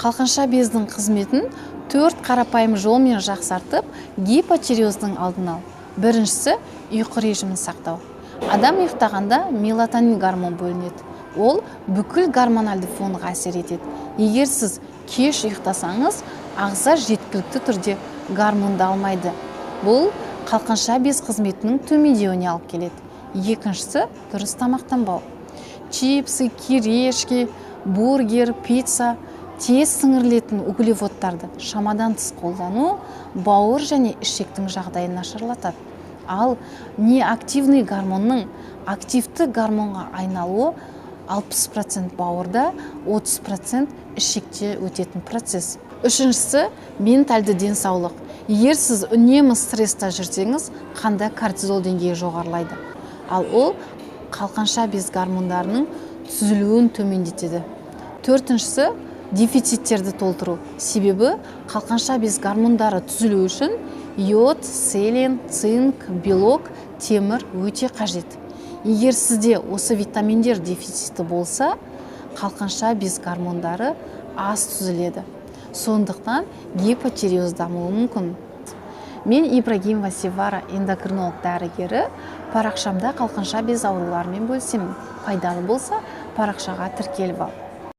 қалқанша бездің қызметін 4 қарапайым жолмен жақсартып гипотиреоздың алдын ал. Біріншісі ұйқы режимін сақтау. Адам ұйықтағанда мелатонин гормон бөлінеді. Ол бүкіл гормоналды фонға әсер етеді. Егер сіз кеш ұйықтасаңыз, ағза жеткілікті түрде гормонды алмайды. Бұл қалқанша без қызметінің төмендеуіне алып келеді. Екіншісі дұрыс тамақтанбау. Чипсы, кирешки, бургер, пицца тез сіңірілетін углеводтарды шамадан тыс қолдану бауыр және ішектің жағдайын нашарлатады. Ал неактивный гормонның активті гормонға айналуы 60% бауырда, 30% ішекте өтетін процесс. Үшіншісі ментальды денсаулық. Егер сіз үнемі стресста жүрсеңіз, қанда кортизол деңгейі жоғарылайды. Ал ол қалқанша без гормондарының түзілуін төмендетеді. Төртіншісі дефициттерді толтыру. Себебі қалқанша без гормондары түзілу үшін йод, селен, цинк, белок, темір өте қажет. Егер сізде осы витаминдер дефициті болса, қалқанша без гормондары аз түзіледі. Сондықтан гипотиреоз дамуы мүмкін. Мен Ибрагимова Севара, эндокринолог дәрігері, парақшамда қалқанша без ауруларымен бөлісемін. Пайдалы болса, парақшаға тіркеліп ал.